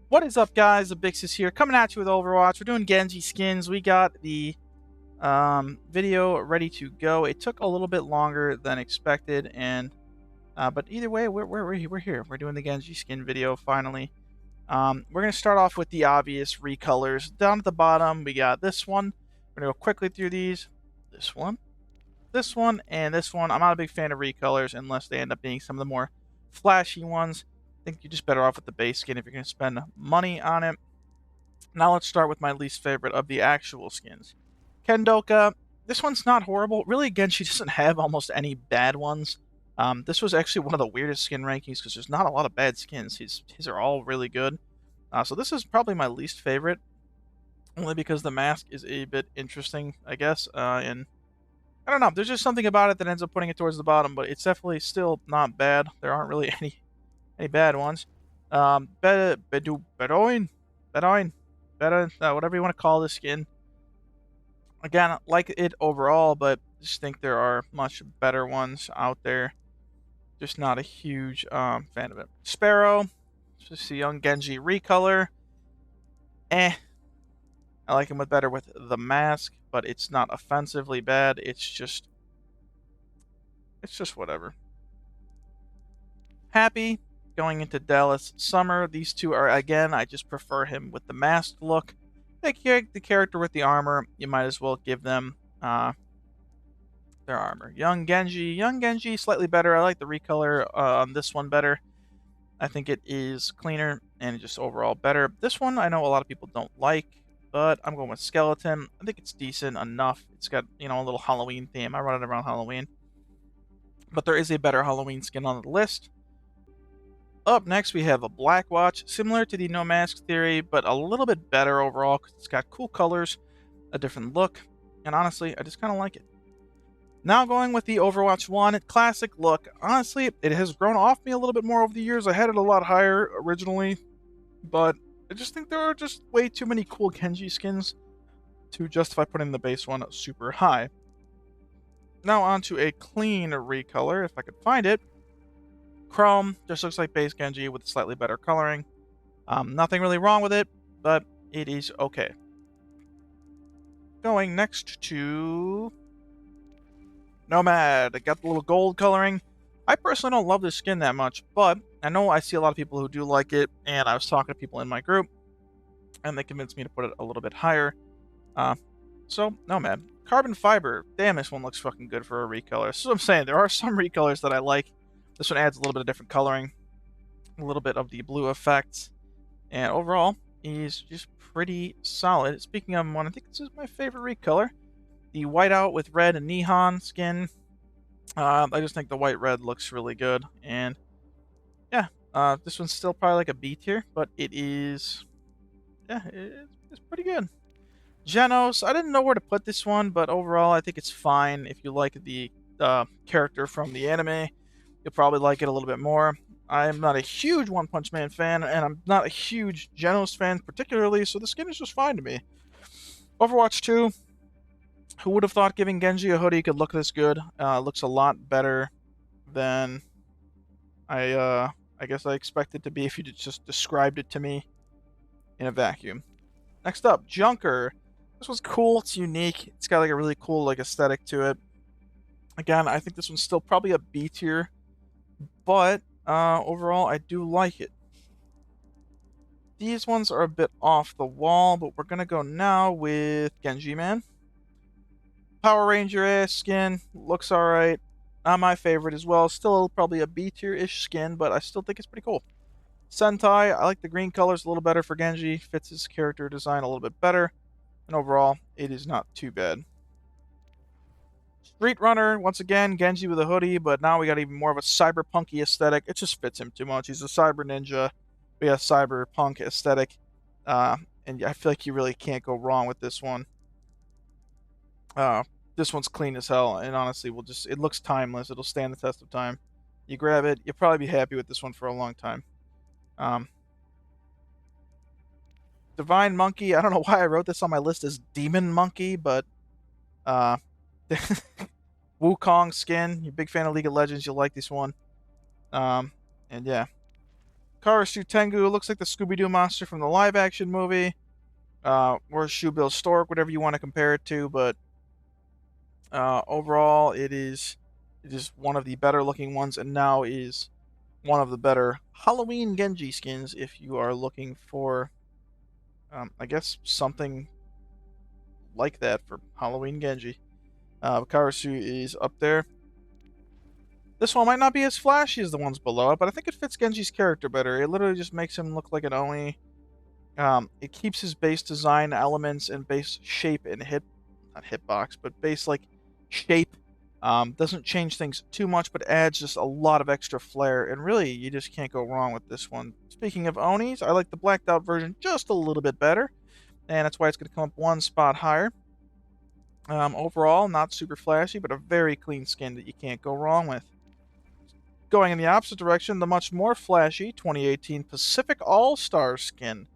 What is up, guys? Abixis here, coming at you with Overwatch. We're doing Genji skins. We got the video ready to go. It took a little bit longer than expected, and but either way, we're here. We're doing the Genji skin video finally. We're gonna start off with the obvious recolors. Down at the bottom, we got this one. We're gonna go quickly through these. This one, and this one. I'm not a big fan of recolors unless they end up being some of the more flashy ones. I think you're just better off with the base skin if you're going to spend money on it. Now let's start with my least favorite of the actual skins. Kendoka. This one's not horrible. Really, again, she doesn't have almost any bad ones. This was actually one of the weirdest skin rankings because there's not a lot of bad skins. His are all really good. So this is probably my least favorite, only because the mask is a bit interesting, I guess. And I don't know. There's just something about it that ends up putting it towards the bottom, but it's definitely still not bad. There aren't really any bad ones. Bedoin, whatever you want to call this skin. Again, I like it overall, but just think there are much better ones out there. Just not a huge fan of it. Sparrow, just a young Genji recolor. I like him better with the mask, but it's not offensively bad. It's just whatever. Happy. Going into Dallas Summer, these two are, again, I just prefer him with the masked look. The character with the armor, you might as well give them their armor. Young Genji, slightly better. I like the recolor on this one better. I think it is cleaner and just overall better. This one, I know a lot of people don't like, but I'm going with Skeleton. I think it's decent enough. It's got, a little Halloween theme. I run it around Halloween. But there is a better Halloween skin on the list. Up next, we have a Black Watch, similar to the No Mask Theory, but a little bit better overall because it's got cool colors, a different look, and honestly, I just kind of like it. Now going with the Overwatch 1 classic look. Honestly, it has grown off me a little bit more over the years. I had it a lot higher originally, but I just think there are just way too many cool Genji skins to justify putting the base one super high. Now on to a clean recolor, if I could find it. Chrome just looks like base Genji with slightly better coloring. Nothing really wrong with it, but it is okay. Going next to Nomad. I got the little gold coloring. I personally don't love this skin that much, but I know I see a lot of people who do like it, and I was talking to people in my group, and they convinced me to put it a little bit higher. So, Nomad. Carbon Fiber. Damn, this one looks fucking good for a recolor. This is what I'm saying. There are some recolors that I like. This one adds a little bit of different coloring, a little bit of the blue effects, and overall, is just pretty solid. Speaking of one, I think this is my favorite recolor. The whiteout with red and neon skin. I just think the white-red looks really good, and yeah, this one's still probably like a B tier, but it is, yeah, it's pretty good. Genos, I didn't know where to put this one, but overall, I think it's fine. If you like the character from the anime, you'll probably like it a little bit more. I'm not a huge One Punch Man fan, and I'm not a huge Genos fan particularly, so the skin is just fine to me. Overwatch 2. Who would have thought giving Genji a hoodie could look this good? Looks a lot better than I guess I expected to be if you just described it to me in a vacuum. Next up, Junker. This one's cool. It's unique. It's got like a really cool like aesthetic to it. Again, I think this one's still probably a B tier, but overall, I do like it. These ones are a bit off the wall, but we're going to go now with Genji Man. Power Ranger-ass skin. Looks alright. Not my favorite as well. Still probably a B tier-ish skin, but I still think it's pretty cool. Sentai. I like the green colors a little better for Genji. Fits his character design a little bit better. And overall, it is not too bad. Street Runner, once again, Genji with a hoodie, but now we got even more of a cyberpunky aesthetic. It just fits him too much. He's a cyber ninja. We have cyberpunk aesthetic. And I feel like you really can't go wrong with this one. This one's clean as hell, and honestly, it looks timeless. It'll stand the test of time. You grab it, you'll probably be happy with this one for a long time. Divine Monkey, I don't know why I wrote this on my list as Demon Monkey, but Wukong skin. You're a big fan of League of Legends, you'll like this one. And yeah. Karasu Tengu looks like the Scooby-Doo monster from the live-action movie. Or Shoebill Stork, whatever you want to compare it to, but overall, it is one of the better looking ones, and now is one of the better Halloween Genji skins if you are looking for, I guess, something like that for Halloween Genji. Karasu is up there. This one might not be as flashy as the ones below it, but I think it fits Genji's character better. It literally just makes him look like an Oni. It keeps his base design elements and base shape and not hitbox, but base like shape. Doesn't change things too much, but adds just a lot of extra flair, and really, you just can't go wrong with this one. Speaking of Onis, I like the blacked out version just a little bit better, and that's why it's going to come up one spot higher. Overall, not super flashy, but a very clean skin that you can't go wrong with. Going in the opposite direction, the much more flashy 2018 Pacific All-Star skin,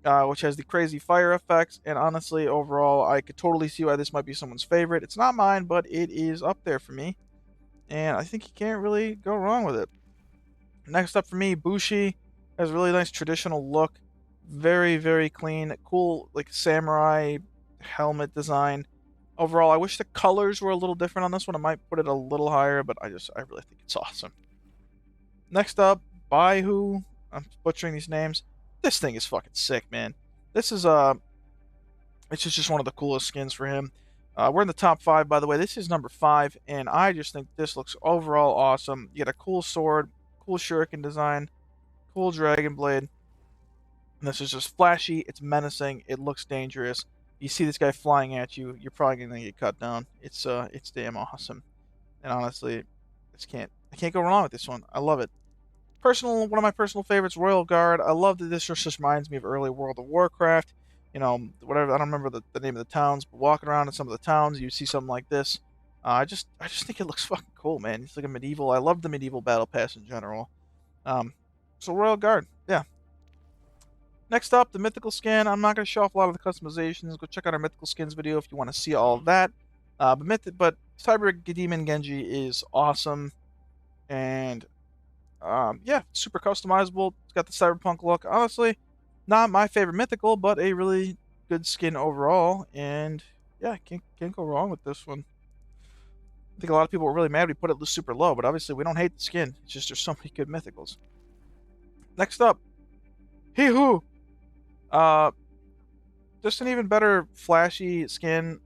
which has the crazy fire effects, and honestly, overall, I could totally see why this might be someone's favorite. It's not mine, but it is up there for me, and I think you can't really go wrong with it. Next up for me, Bushi has a really nice traditional look, very, very clean, cool, like samurai helmet design. Overall, I wish the colors were a little different on this one. I might put it a little higher, but I really think it's awesome. Next up, Baihu. I'm butchering these names. This thing is fucking sick, man. This is it's just one of the coolest skins for him. We're in the top 5, by the way. This is number 5, and I just think this looks overall awesome. You get a cool sword, cool shuriken design, cool dragon blade. And this is just flashy. It's menacing. It looks dangerous. You see this guy flying at you, you're probably gonna get cut down. It's damn awesome. And honestly, I can't go wrong with this one. I love it. One of my personal favorites, Royal Guard. I love that this just reminds me of early World of Warcraft. You know, whatever, I don't remember the name of the towns, but walking around in some of the towns, you see something like this. I just think it looks fucking cool, man. It's like a medieval. I love the medieval battle pass in general. So Royal Guard, yeah. Next up, the mythical skin. I'm not going to show off a lot of the customizations. Go check out our mythical skins video if you want to see all of that. But Cyber Demon Genji is awesome, and yeah, super customizable. It's got the cyberpunk look. Honestly, not my favorite mythical, but a really good skin overall. And yeah, can't go wrong with this one. I think a lot of people were really mad we put it super low, but obviously we don't hate the skin. It's just there's so many good mythicals. Next up, He-Hu. Just an even better flashy skin.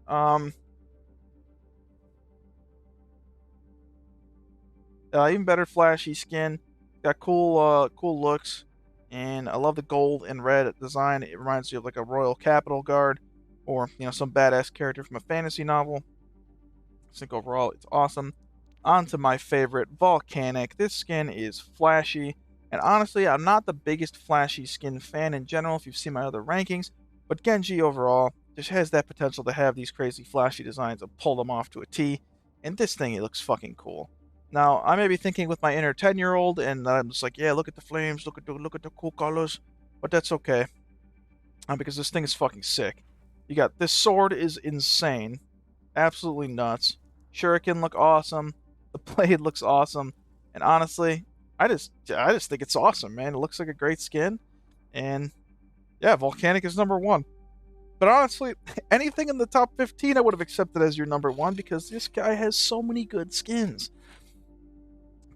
Even better flashy skin. Got cool looks, and I love the gold and red design. It reminds you of like a Royal Capital Guard, or some badass character from a fantasy novel. I think overall it's awesome. On to my favorite, Volcanic. This skin is flashy, and honestly, I'm not the biggest flashy skin fan in general if you've seen my other rankings, but Genji overall just has that potential to have these crazy flashy designs and pull them off to a T, and this thing, it looks fucking cool. Now, I may be thinking with my inner 10-year-old, and I'm just like, yeah, look at the flames, look at the cool colors, but that's okay, because this thing is fucking sick. You got, this sword is insane, absolutely nuts. Shuriken look awesome, the blade looks awesome, and honestly, I just think it's awesome, man. It looks like a great skin, and yeah, Volcanic is number 1. But honestly, anything in the top 15 I would have accepted as your number 1, because this guy has so many good skins.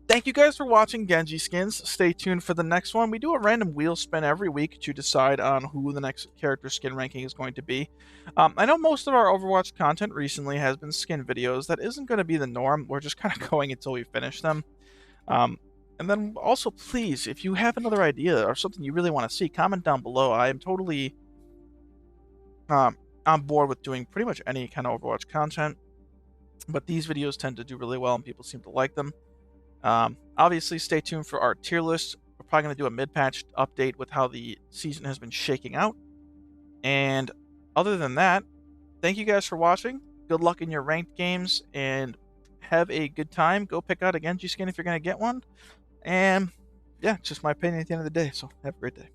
Thank you guys for watching Genji Skins. Stay tuned for the next one. We do a random wheel spin every week to decide on who the next character skin ranking is going to be. I know most of our Overwatch content recently has been skin videos. That isn't going to be the norm. We're just kind of going until we finish them. And then also, please, if you have another idea or something you really want to see, comment down below. I am totally on board with doing pretty much any kind of Overwatch content. But these videos tend to do really well and people seem to like them. Obviously, stay tuned for our tier list. We're probably going to do a mid-patch update with how the season has been shaking out. And other than that, thank you guys for watching. Good luck in your ranked games, and have a good time. Go pick out a Genji skin if you're going to get one. And yeah, it's just my opinion at the end of the day, so have a great day.